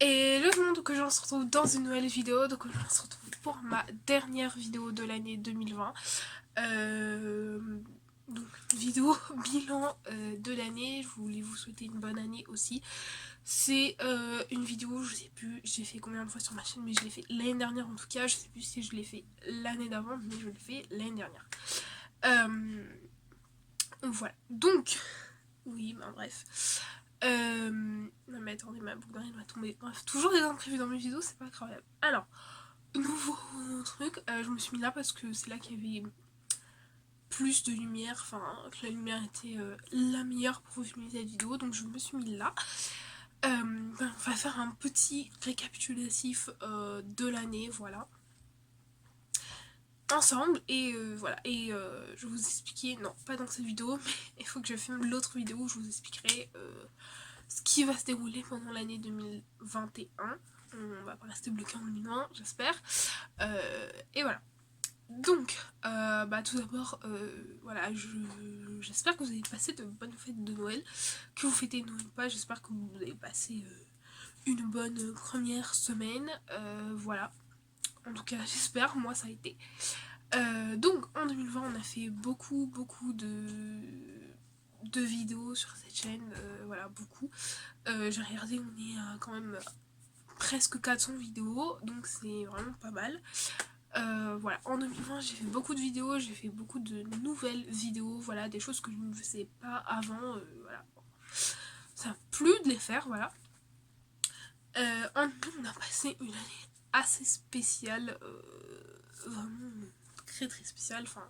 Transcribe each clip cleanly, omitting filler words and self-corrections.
Et tout le monde, donc je se retrouve dans une nouvelle vidéo. Donc je se retrouve pour ma dernière vidéo de l'année 2020. Euh, donc vidéo bilan de l'année. Je voulais vous souhaiter une bonne année aussi. C'est une vidéo, je sais plus, j'ai fait combien de fois sur ma chaîne, mais je l'ai fait l'année dernière en tout cas. Je sais plus si je l'ai fait l'année d'avant, mais je l'ai fait l'année dernière. Voilà. Donc, oui, ben bref. Non mais attendez, ma boucle d'oreille va tomber. Bref, toujours des imprévus dans mes vidéos, c'est pas incroyable. Alors, nouveau truc, je me suis mis là parce que c'est là qu'il y avait plus de lumière, enfin que la lumière était la meilleure pour filmer cette vidéo, donc je me suis mis là. On va faire un petit récapitulatif de l'année, voilà, ensemble, et voilà, et je vais vous expliquer, non pas dans cette vidéo, mais il faut que je filme l'autre vidéo où je vous expliquerai ce qui va se dérouler pendant l'année 2021. On va pas rester bloqué en 2020, j'espère. Et voilà. Donc, tout d'abord, voilà, j'espère que vous avez passé de bonnes fêtes de Noël. Que vous fêtez Noël ou pas, j'espère que vous avez passé une bonne première semaine. Voilà. En tout cas, j'espère, moi ça a été. Donc, en 2020, on a fait beaucoup de vidéos sur cette chaîne. Voilà, beaucoup. J'ai regardé, on est à quand même presque 400 vidéos, donc c'est vraiment pas mal. Voilà, en 2020 j'ai fait beaucoup de vidéos, j'ai fait beaucoup de nouvelles vidéos, voilà, des choses que je ne faisais pas avant, voilà. Ça m'a plu de les faire, voilà. En 2020 on a passé une année assez spéciale, vraiment très très spéciale, enfin,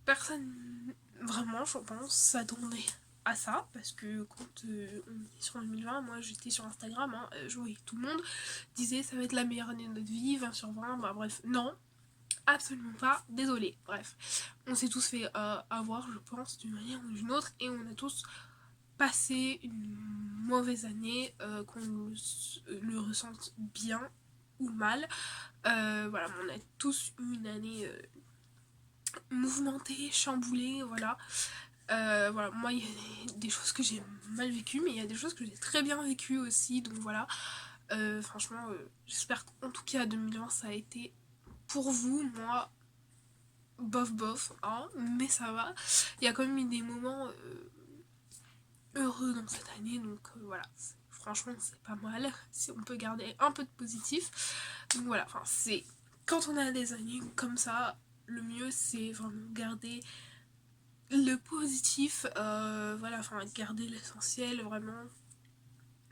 personne vraiment, je pense, s'attendait à ça, parce que quand on est sur 2020, moi j'étais sur Instagram, hein, je voyais tout le monde disait ça va être la meilleure année de notre vie, 20 sur 20, bah bref, non, absolument pas, désolé, bref. On s'est tous fait avoir, je pense, d'une manière ou d'une autre, et on a tous passé une mauvaise année, qu'on le ressente bien ou mal. Voilà, on a tous eu une année mouvementée, chamboulée, voilà. Voilà, moi il y a des choses que j'ai mal vécues, mais il y a des choses que j'ai très bien vécues aussi, donc voilà. Franchement, j'espère qu'en tout cas 2020 ça a été pour vous, moi, bof bof, hein, mais ça va. Il y a quand même eu des moments heureux dans cette année, donc voilà. Franchement, c'est pas mal si on peut garder un peu de positif. Donc voilà, enfin, c'est quand on a des années comme ça, le mieux c'est vraiment garder le positif, voilà, enfin, garder l'essentiel, vraiment,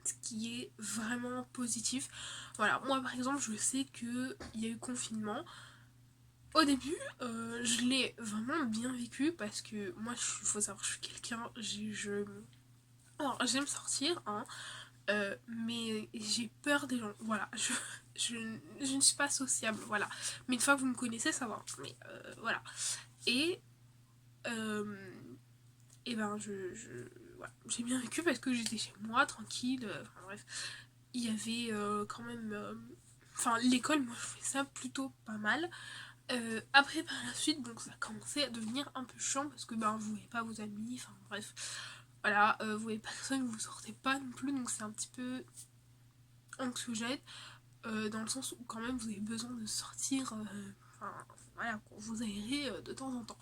ce qui est vraiment positif. Voilà, moi par exemple, je sais qu'il y a eu confinement. Au début, je l'ai vraiment bien vécu parce que moi, il faut savoir, je suis quelqu'un, alors, j'aime sortir, hein, mais j'ai peur des gens, voilà. Je ne suis pas sociable, voilà. Mais une fois que vous me connaissez, ça va. Mais voilà. Et et ben voilà. J'ai bien vécu parce que j'étais chez moi tranquille, enfin bref, il y avait quand même enfin l'école, moi je fais ça plutôt pas mal. Après par la suite, donc ça a commencé à devenir un peu chiant parce que ben vous voyez pas vos amis, enfin bref, voilà, vous voyez personne, vous sortez pas non plus, donc c'est un petit peu anxiogène, dans le sens où quand même vous avez besoin de sortir, enfin voilà, pour vous aérer de temps en temps.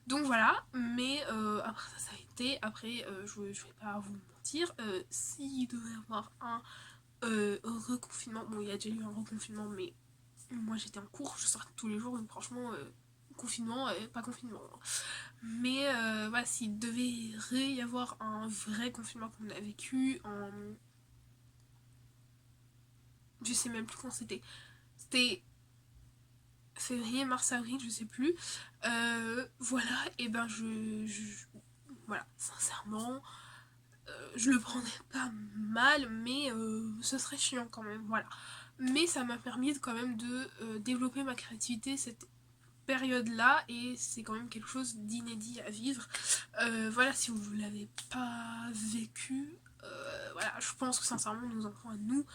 Donc voilà, mais après ça a été, après je vais pas vous mentir, s'il devait y avoir un reconfinement, bon il y a déjà eu un reconfinement, mais moi j'étais en cours, je sortais tous les jours, donc franchement, confinement, pas confinement. Mais voilà, s'il devait y avoir un vrai confinement qu'on a vécu en... Je sais même plus quand c'était. C'était février, mars, avril, je sais plus. Voilà, et ben voilà, sincèrement, je le prendrais pas mal, mais ce serait chiant quand même, voilà. Mais ça m'a permis quand même de développer ma créativité cette période-là, et c'est quand même quelque chose d'inédit à vivre. Voilà, si vous ne l'avez pas vécu, voilà, je pense que sincèrement, nos enfants à nous,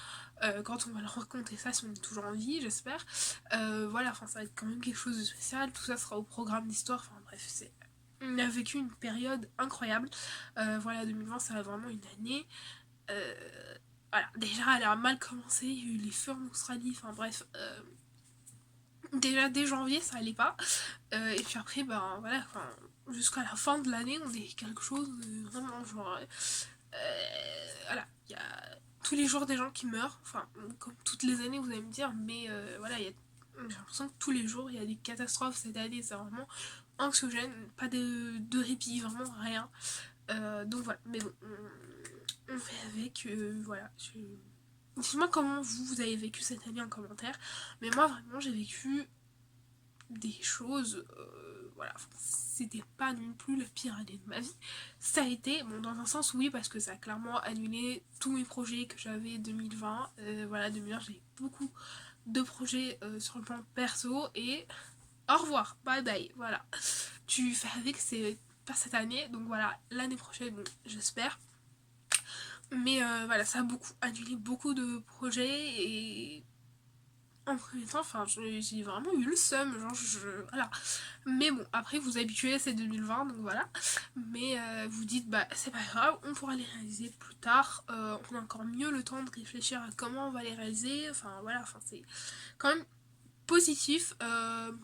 quand on va leur raconter ça, si on est toujours en vie, j'espère, voilà, enfin, ça va être quand même quelque chose de spécial. Tout ça sera au programme d'histoire, enfin bref, c'est on a vécu une période incroyable. Voilà, 2020, ça va vraiment une année. Euh, voilà, déjà elle a mal commencé, il y a eu les feux en Australie, enfin bref, déjà dès janvier ça allait pas, et puis après ben voilà, enfin, jusqu'à la fin de l'année on est quelque chose vraiment genre, voilà, il y a tous les jours des gens qui meurent, enfin comme toutes les années vous allez me dire, mais voilà, j'ai l'impression que tous les jours il y a des catastrophes cette année, c'est vraiment anxiogène, pas de répit, vraiment rien. Donc voilà, mais bon, on fait avec, voilà. Dites-moi comment vous avez vécu cette année en commentaire, mais moi vraiment j'ai vécu des choses, voilà, c'était pas non plus la pire année de ma vie. Ça a été, bon dans un sens oui, parce que ça a clairement annulé tous mes projets que j'avais 2020, voilà, 2020 j'ai beaucoup de projets sur le plan perso, et au revoir, bye bye, voilà. Tu fais avec, c'est pas cette année, donc voilà, l'année prochaine, bon, j'espère. Mais voilà, ça a beaucoup annulé beaucoup de projets, et en premier temps, enfin, j'ai vraiment eu le seum, genre, voilà. Mais bon, après, vous habituez, c'est 2020, donc voilà. Mais vous dites, bah, c'est pas grave, on pourra les réaliser plus tard. On a encore mieux le temps de réfléchir à comment on va les réaliser. Enfin, voilà, enfin, c'est quand même positif.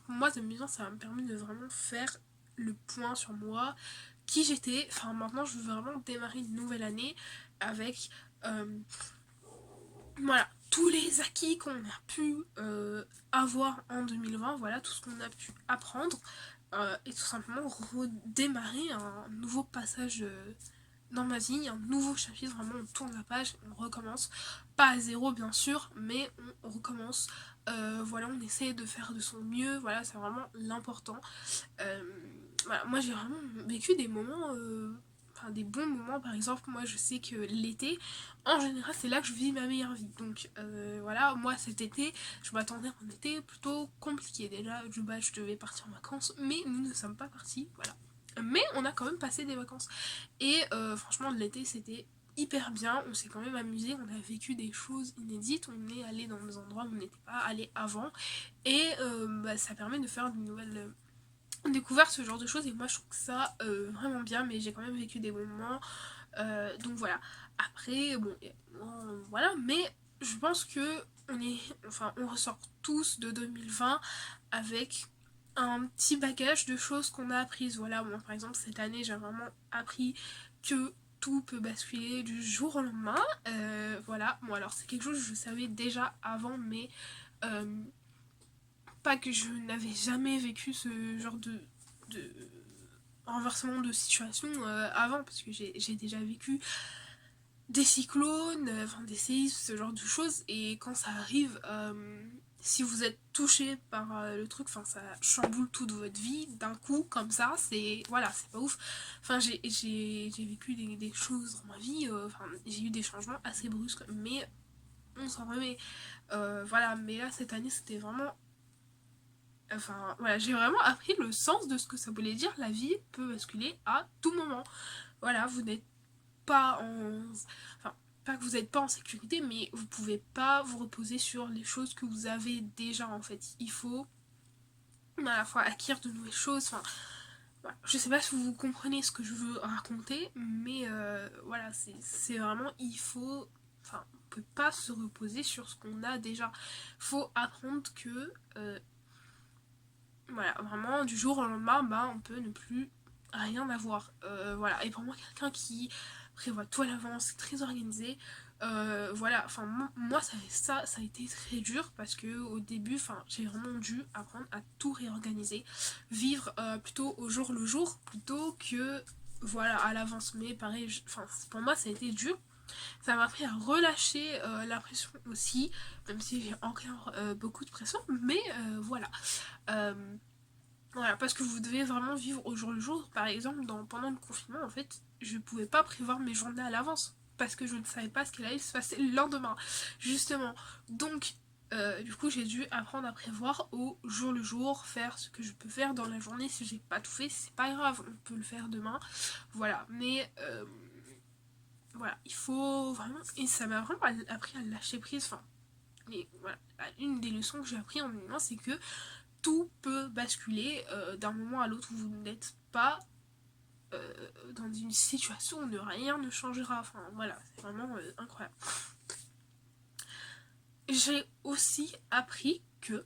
Moi, 2020, ça m'a permis de vraiment faire le point sur moi, qui j'étais. Enfin, maintenant, je veux vraiment démarrer une nouvelle année avec, euh, voilà, tous les acquis qu'on a pu avoir en 2020, voilà, tout ce qu'on a pu apprendre, et tout simplement redémarrer un nouveau passage dans ma vie, un nouveau chapitre, vraiment on tourne la page, on recommence, pas à zéro bien sûr, mais on recommence, voilà, on essaie de faire de son mieux, voilà, c'est vraiment l'important. Euh, voilà, moi j'ai vraiment vécu des moments, enfin des bons moments. Par exemple, moi je sais que l'été, en général, c'est là que je vis ma meilleure vie. Donc voilà, moi cet été, je m'attendais à un été plutôt compliqué. Déjà, je devais partir en vacances, mais nous ne sommes pas partis, voilà. Mais on a quand même passé des vacances. Et franchement, l'été c'était hyper bien, on s'est quand même amusé, on a vécu des choses inédites, on est allé dans des endroits où on n'était pas allé avant, et bah, ça permet de faire de nouvelles découvert ce genre de choses, et moi je trouve que ça vraiment bien, mais j'ai quand même vécu des moments, donc voilà. Après bon, voilà, mais je pense que on ressort tous de 2020 avec un petit bagage de choses qu'on a apprises. Voilà, moi par exemple cette année j'ai vraiment appris que tout peut basculer du jour au lendemain. Voilà, bon alors c'est quelque chose que je savais déjà avant, mais euh, pas que je n'avais jamais vécu ce genre de renversement de situation avant, parce que j'ai déjà vécu des cyclones, enfin des séismes, ce genre de choses, et quand ça arrive, si vous êtes touché par le truc, enfin ça chamboule toute votre vie d'un coup comme ça, c'est voilà, c'est pas ouf. Enfin j'ai vécu des choses dans ma vie, enfin j'ai eu des changements assez brusques, mais on s'en remet. Voilà, mais là cette année c'était vraiment, enfin, voilà, j'ai vraiment appris le sens de ce que ça voulait dire. La vie peut basculer à tout moment. Voilà, vous n'êtes pas en... Enfin, pas que vous n'êtes pas en sécurité, mais vous pouvez pas vous reposer sur les choses que vous avez déjà, en fait. Il faut à la fois acquérir de nouvelles choses. Enfin, voilà. Je sais pas si vous comprenez ce que je veux raconter, mais voilà, c'est vraiment... Il faut... Enfin, on peut pas se reposer sur ce qu'on a déjà. Faut apprendre que... voilà, vraiment, du jour au lendemain, bah, on peut ne plus rien avoir. Voilà, et pour moi, quelqu'un qui prévoit tout à l'avance, très organisé, voilà, enfin, moi, ça a été très dur parce que au début, enfin, j'ai vraiment dû apprendre à tout réorganiser, vivre plutôt au jour le jour, plutôt que, voilà, à l'avance. Mais pareil, enfin, pour moi, ça a été dur. Ça m'a appris à relâcher la pression aussi, même si j'ai encore beaucoup de pression, mais voilà. Euh, voilà, parce que vous devez vraiment vivre au jour le jour. Par exemple, pendant le confinement, en fait, je pouvais pas prévoir mes journées à l'avance. Parce que je ne savais pas ce qu'il allait se passer le lendemain, justement. Donc, du coup, j'ai dû apprendre à prévoir au jour le jour, faire ce que je peux faire dans la journée. Si j'ai pas tout fait, c'est pas grave, on peut le faire demain. Voilà, mais voilà, il faut vraiment. Et ça m'a vraiment appris à lâcher prise. Enfin, mais voilà, une des leçons que j'ai appris en moment, c'est que tout peut basculer d'un moment à l'autre. Vous n'êtes pas dans une situation où rien ne changera. Enfin voilà, c'est vraiment incroyable. j'ai aussi appris que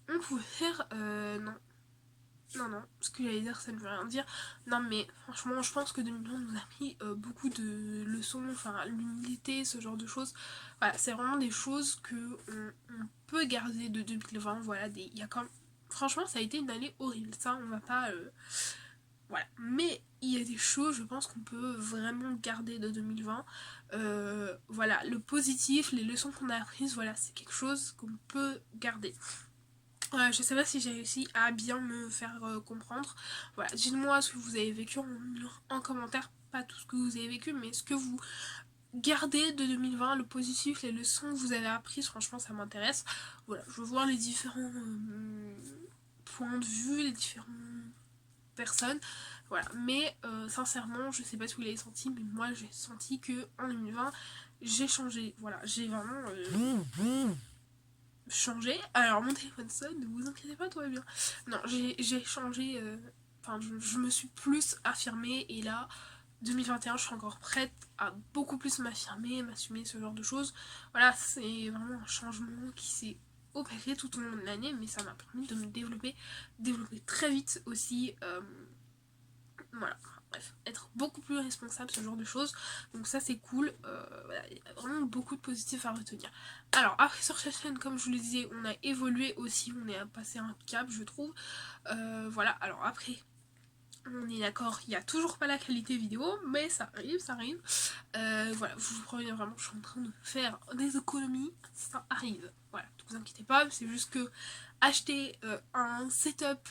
on pouvait faire... non, ce que j'allais dire, ça ne veut rien dire. Non, mais franchement, je pense que 2020 nous a pris beaucoup de leçons, enfin, l'humilité, ce genre de choses. Voilà, c'est vraiment des choses que on peut garder de 2020. Voilà, il y a quand même... Franchement, ça a été une année horrible, ça, on va pas... Voilà, mais il y a des choses, je pense qu'on peut vraiment garder de 2020. Voilà, le positif, les leçons qu'on a apprises, voilà, c'est quelque chose qu'on peut garder. Je sais pas si j'ai réussi à bien me faire comprendre. Voilà, dites-moi ce que vous avez vécu en commentaire, pas tout ce que vous avez vécu, mais ce que vous gardez de 2020, le positif, les leçons que vous avez apprises, franchement ça m'intéresse. Voilà, je veux voir les différents points de vue, les différentes personnes. Voilà, mais sincèrement, je sais pas si vous l'avez senti, mais moi j'ai senti que en 2020, j'ai changé. Voilà, j'ai vraiment changé. Alors mon téléphone sonne, ne vous inquiétez pas, tout va bien. Non, j'ai changé. Enfin, je me suis plus affirmée et là, 2021, je suis encore prête à beaucoup plus m'affirmer, m'assumer, ce genre de choses. Voilà, c'est vraiment un changement qui s'est opéré tout au long de l'année, mais ça m'a permis de me développer très vite aussi. Voilà, bref, être beaucoup plus responsable, ce genre de choses. Donc ça c'est cool, voilà, il y a vraiment beaucoup de positifs à retenir. Alors après sur cette chaîne, comme je vous le disais, on a évolué aussi, on est passé un cap je trouve. Voilà, alors après, on est d'accord, il n'y a toujours pas la qualité vidéo, mais ça arrive, ça arrive. Voilà, je vous préviens vraiment, je suis en train de faire des économies, ça arrive. Voilà, ne vous inquiétez pas, c'est juste que acheter un setup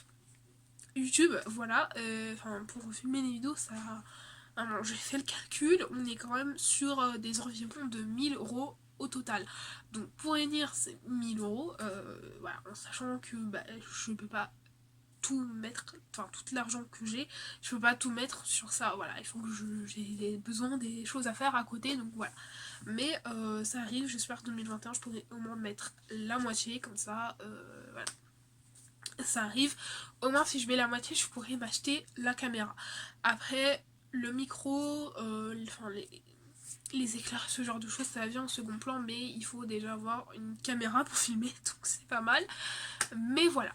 YouTube, voilà, pour filmer les vidéos, ça... j'ai fait le calcul, on est quand même sur des environs de 1000 € au total. Donc pour réunir ces 1000 €, voilà, en sachant que je peux pas tout mettre, enfin tout l'argent que j'ai, je peux pas tout mettre sur ça, voilà, il faut que j'ai besoin des choses à faire à côté, donc voilà. Mais ça arrive, j'espère que 2021 je pourrai au moins mettre la moitié, comme ça, voilà. Ça arrive, au moins si je mets la moitié je pourrais m'acheter la caméra. Après le micro, les éclairs, ce genre de choses ça vient en second plan, mais il faut déjà avoir une caméra pour filmer, donc c'est pas mal. Mais voilà,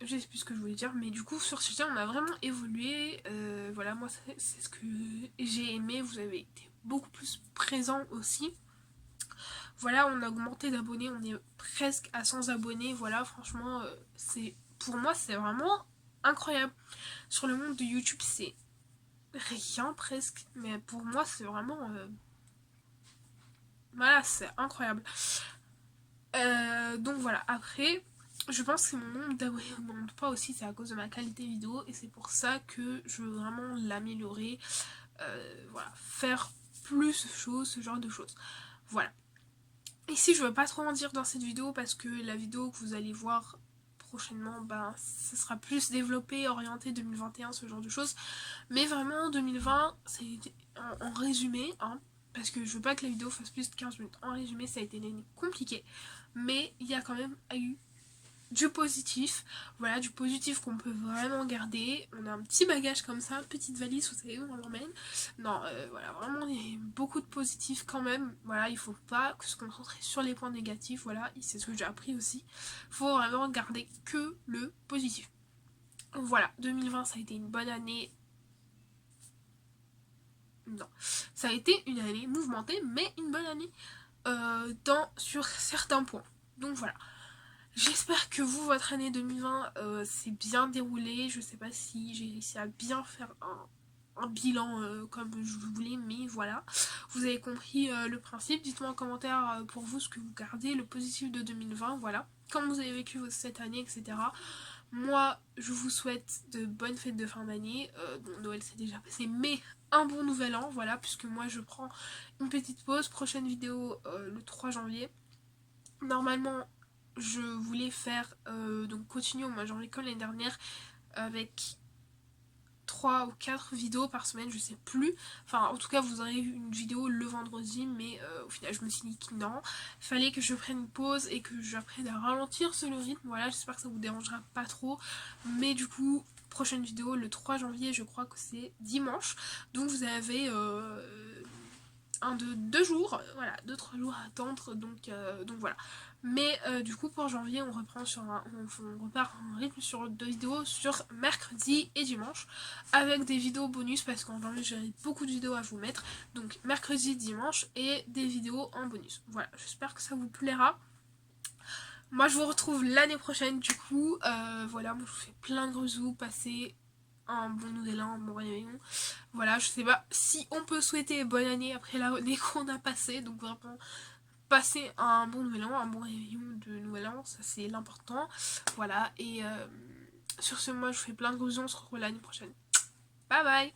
je sais plus ce que je voulais dire, mais du coup sur ce chien on a vraiment évolué. Voilà, moi c'est ce que j'ai aimé, vous avez été beaucoup plus présent aussi. Voilà, on a augmenté d'abonnés, on est presque à 100 abonnés. Voilà, franchement, pour moi, c'est vraiment incroyable. Sur le monde de YouTube, c'est rien presque, mais pour moi, c'est vraiment... voilà, c'est incroyable. Donc voilà, après, je pense que mon nombre d'abonnés n'augmente pas aussi, c'est à cause de ma qualité vidéo, et c'est pour ça que je veux vraiment l'améliorer. Voilà, faire plus de choses, ce genre de choses. Voilà. Ici je veux pas trop en dire dans cette vidéo parce que la vidéo que vous allez voir prochainement, ce sera plus développé, orienté 2021, ce genre de choses. Mais vraiment 2020, c'est en résumé, hein, parce que je veux pas que la vidéo fasse plus de 15 minutes. En résumé, ça a été une année compliquée, mais il y a quand même eu du positif, voilà, du positif qu'on peut vraiment garder. On a un petit bagage comme ça, petite valise, vous savez où on l'emmène. Non, voilà, vraiment il y a beaucoup de positifs quand même. Voilà, il faut pas se concentrer sur les points négatifs, voilà, c'est ce que j'ai appris aussi. Il faut vraiment garder que le positif. Voilà, 2020 ça a été une bonne année. Non, ça a été une année mouvementée, mais une bonne année sur certains points. Donc voilà. J'espère que vous, votre année 2020 s'est bien déroulée. Je sais pas si j'ai réussi à bien faire un bilan comme je voulais, mais voilà. Vous avez compris le principe. Dites-moi en commentaire pour vous ce que vous gardez, le positif de 2020, voilà. Comment vous avez vécu cette année, etc. Moi, je vous souhaite de bonnes fêtes de fin d'année. Bon, Noël c'est déjà passé, mais un bon nouvel an, voilà, puisque moi je prends une petite pause. Prochaine vidéo le 3 janvier. Normalement, je voulais faire donc continuer au mois de janvier comme l'année dernière avec 3 ou 4 vidéos par semaine, je sais plus. Enfin, en tout cas, vous aurez eu une vidéo le vendredi, mais au final, je me suis dit que non. Il fallait que je prenne une pause et que j'apprenne à ralentir sur le rythme. Voilà, j'espère que ça vous dérangera pas trop. Mais du coup, prochaine vidéo le 3 janvier, je crois que c'est dimanche. Donc vous avez de 2 jours, voilà, 2-3 jours à attendre, donc voilà. Mais du coup pour janvier on reprend on repart en rythme sur 2 vidéos sur mercredi et dimanche, avec des vidéos bonus parce qu'en janvier j'ai beaucoup de vidéos à vous mettre, donc mercredi, dimanche et des vidéos en bonus. Voilà, j'espère que ça vous plaira. Moi je vous retrouve l'année prochaine du coup, voilà, moi je vous fais plein de gros bisous, passez un bon nouvel an, un bon réveillon. Voilà, je sais pas si on peut souhaiter bonne année après l'année qu'on a passée, donc vraiment passer un bon nouvel an, un bon réveillon de nouvel an, ça c'est l'important. Voilà, et sur ce, moi je vous fais plein de gros bisous, on se retrouve l'année prochaine. Bye bye.